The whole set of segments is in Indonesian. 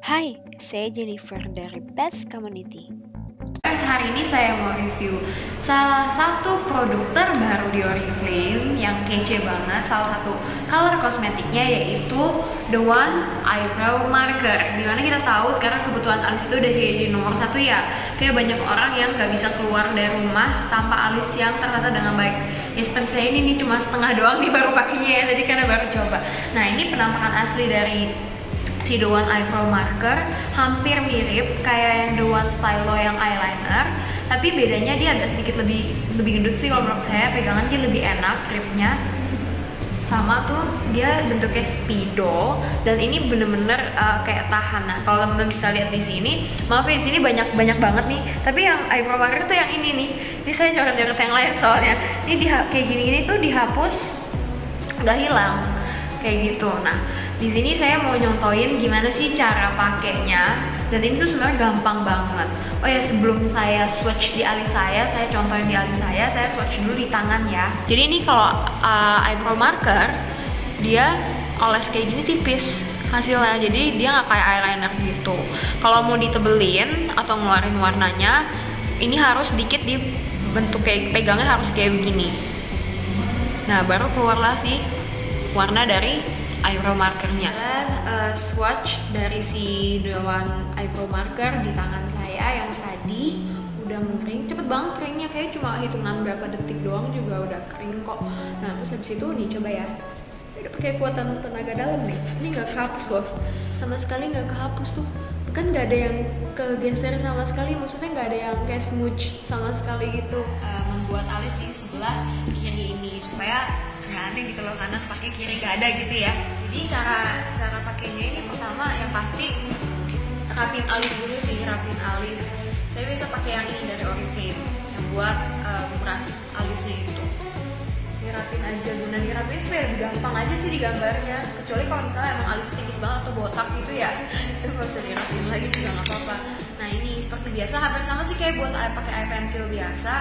Hai, saya Jennifer dari Best Community. Hari ini saya mau review salah satu produk terbaru di Oriflame yang kece banget. Salah satu color kosmetiknya yaitu The One Eyebrow Marker. Dimana kita tahu sekarang kebutuhan alis itu udah jadi nomor satu ya. Kayak banyak orang yang gak bisa keluar dari rumah tanpa alis yang tertata dengan baik. Ya seperti saya ini nih cuma setengah doang nih baru pakainya ya, tadi karena baru coba. Nah ini penampakan asli dari si The One Eyebrow Marker, hampir mirip kayak yang The One Stylo yang eyeliner, tapi bedanya dia agak sedikit lebih gendut sih kalau menurut saya. Pegangan dia lebih enak, gripnya sama tuh, dia bentuknya spidol dan ini bener-bener kayak tahan. Nah kalau teman-teman bisa lihat di sini, maaf ya di sini banyak banget nih, tapi yang eyebrow marker tuh yang ini nih. Ini saya coret-coret yang lain soalnya ini kayak gini-gini tuh dihapus, nggak hilang kayak gitu. Nah di sini saya mau nyontoin gimana sih cara pakainya, dan ini tuh sebenarnya gampang banget. Oh ya, sebelum saya swatch di alis saya contohin di alis saya swatch dulu di tangan ya. Jadi ini kalau eyebrow marker dia oles kayak gini tipis hasilnya, jadi dia nggak kayak eyeliner gitu. Kalau mau ditebelin atau ngeluarin warnanya, ini harus sedikit dibentuk kayak pegangnya harus kayak begini. Nah baru keluarlah sih warna dari eyebrow markernya. Swatch dari si The One Eyebrow Marker di tangan saya yang tadi udah mengering, cepet banget keringnya, kayak cuma hitungan berapa detik doang juga udah kering kok. Nah terus habis itu nih coba ya, saya udah pakai kuatan tenaga dalam nih, ini nggak kehapus loh, sama sekali nggak kehapus tuh, kan nggak ada yang kegeser sama sekali, maksudnya nggak ada yang kayak smooch sama sekali gitu. Membuat alis di sebelah kiri ini supaya aneh gitu loh, kanan pakai kiri gak ada gitu ya. Jadi cara pakainya ini pertama yang pasti rapin alis dulu sih, rapin alis. Saya bisa pakai yang ini dari Oriflame yang buat brush alisnya itu. Dirapin aja, guna dirapin supaya gampang aja sih digambarnya. Kecuali kalau misalnya emang alis tipis banget atau botak gitu ya, itu nggak usah dirapin lagi juga nggak apa-apa. Nah ini seperti biasa, hampir sama sih kayak buat pakai eye pencil biasa.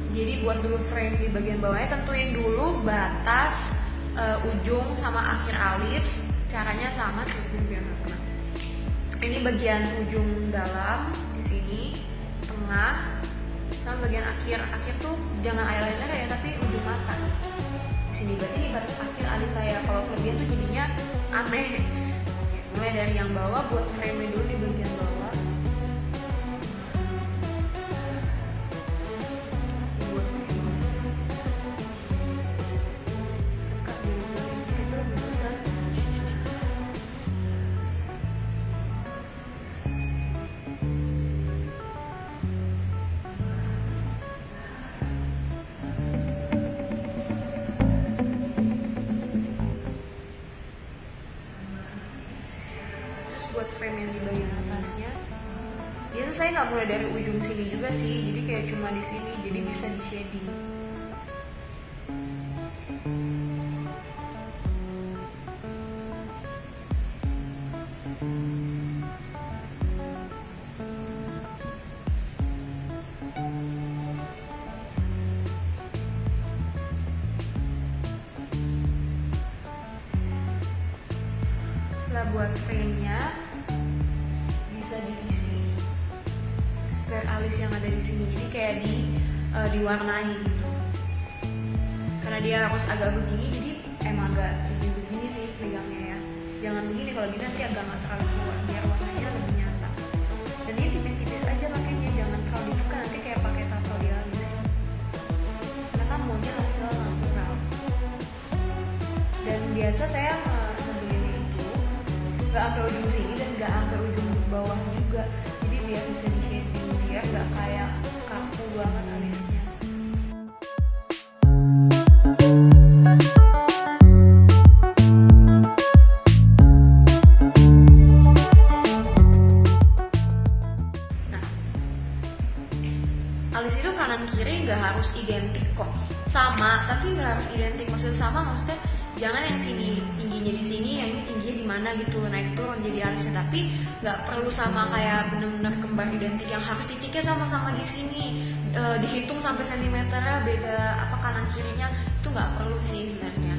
Jadi buat dulu frame di bagian bawahnya, tentuin dulu batas ujung sama akhir alis. Caranya sama seperti biar nggak kena. Ini bagian ujung dalam di sini, tengah, sama bagian akhir tuh jangan eyeliner ya, tapi ujung mata. Di sini berarti ini batas akhir alis saya. Kalau kelebihan tuh jadinya aneh. Mulai dari yang bawah buat frame dulu di bagian bawah. Buat frame yang di bagian atasnya, biasa saya nggak mulai dari ujung sini juga sih, jadi kayak cuma di sini, jadi bisa di shading. Setelah buat frame-nya bisa diisi spare alis yang ada di sini, jadi kayak diwarnai gitu. Karena dia harus agak begini, jadi emang agak begini sih pegangnya ya. Jangan begini, kalau begini nanti agak nggak terlalu keluar, biar warnanya lebih nyata. Dan ini tipis-tipis aja makanya, jangan terlalu dibuka, nanti kayak pakai tato di alis. Karena maunya hasil natural. Dan biasa saya nggak sampai ujung sini dan nggak sampai ujung bawah juga, jadi biar bisa di shading, biar nggak kayak kaku banget alisnya. Nah alis itu kanan kiri nggak harus identik kok, sama tapi nggak harus identik. Maksudnya sama, maksudnya jangan yang sini tingginya di sini, yang ini tingginya di mana gitu, naik turun jadi alisnya. Tapi nggak perlu sama kayak bener-bener kembar identik yang harus titiknya sama-sama di sini, dihitung sampai sentimeternya beda apa kanan kirinya, itu nggak perlu sih sebenarnya.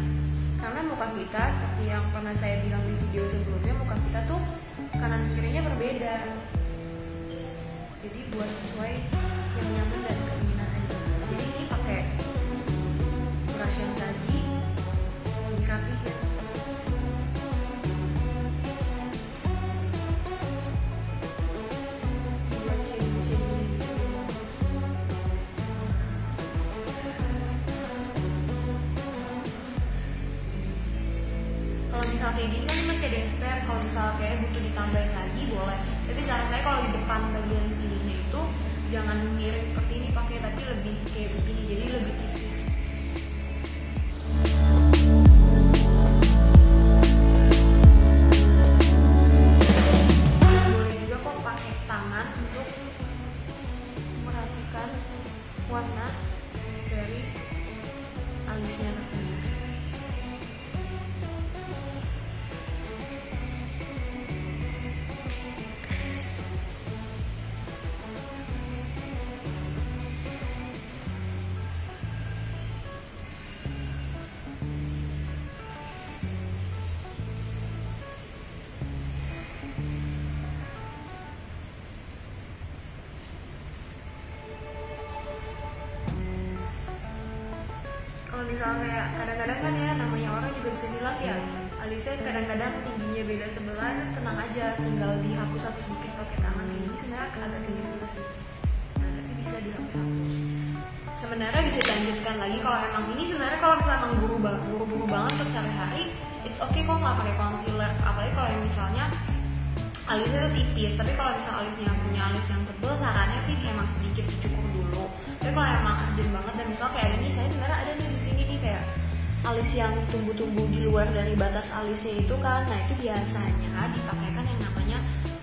Karena muka kita seperti yang pernah saya bilang di video sebelumnya, muka kita tuh kan aja, jadi buat sesuai yang nyaman dan keinginan aja. Jadi ini pakai brush yang tadi dirapihin. Kalau misal kayak gini kan masih ada yang spare, kalau misal kayak butuh ditambahin lagi boleh. Tapi saran saya kalau di depan bagian sininya itu jangan miring seperti ini pakai, tapi lebih kayak begini, jadi lebih tipis. Boleh juga kok pakai tangan untuk merapikan warna dari alisnya nanti. Kalau misalnya kadang-kadang kan ya namanya orang juga bisa bilang ya alisnya kadang-kadang tingginya beda sebelah, tenang aja, tinggal dihapus-hapus sedikit pakai tangan ini, sebenarnya agak tinggi sebelah sih, nah tapi bisa dihapus-hapus. Sebenarnya bisa dilanjutkan lagi kalau emang ini sebenarnya kalau misalnya emang buru-buru banget untuk sehari-hari, it's okay kok nggak pakai concealer, apalagi kalau yang misalnya alisnya tuh tipis. Tapi kalau misalnya alisnya punya alis yang tebal, sarannya sih emang sedikit dicukur dulu. Tapi kalau emang urgent banget dan misalnya kayak ini, saya sebenarnya ada nih di sini nih kayak alis yang tumbuh-tumbuh di luar dari batas alisnya itu kan, nah itu biasanya dipakaikan yang namanya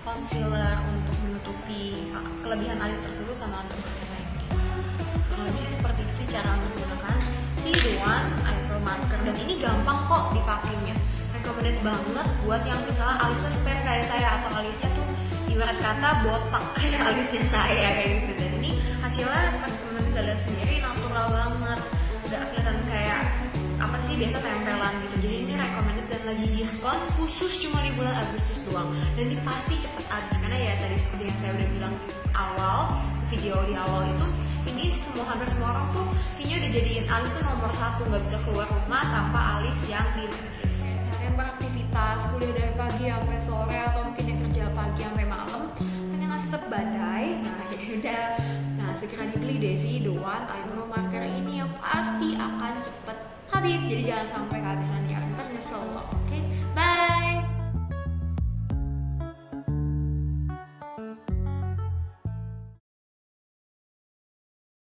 concealer untuk menutupi kelebihan alis tersebut sama untuk highlight. Lebih seperti itu cara menggunakan si The One Eyebrow Marker, dan ini gampang kok dipakainya. Recommended banget buat yang misalnya alisnya spare kayak saya, atau alisnya tuh ibarat kata botak kayak alisnya saya kayak gitu. Dan ini hasilnya teman-teman bisa lihat sendiri natural banget, nggak kelihatan kayak apa sih biasa tempelan gitu. Jadi ini recommended dan lagi diskon khusus cuma di bulan Agustus doang, dan ini pasti cepet habis karena ya tadi seperti yang saya udah bilang di awal video di awal itu, ini hampir semua orang tuh kayaknya udah jadiin alis tuh nomor 1, nggak bisa keluar rumah tanpa alis yang dilapis. Seharian beraktivitas, kuliah dari pagi sampai sore atau mungkin dia kerja pagi sampai malam, pengen ngasih tetap badai, nah ya udah, nah segera dibeli deh si The One Eyebrow Marker ini yang pasti akan cepet habis, jadi jangan sampai kehabisan ya, ntar nyesel loh, oke?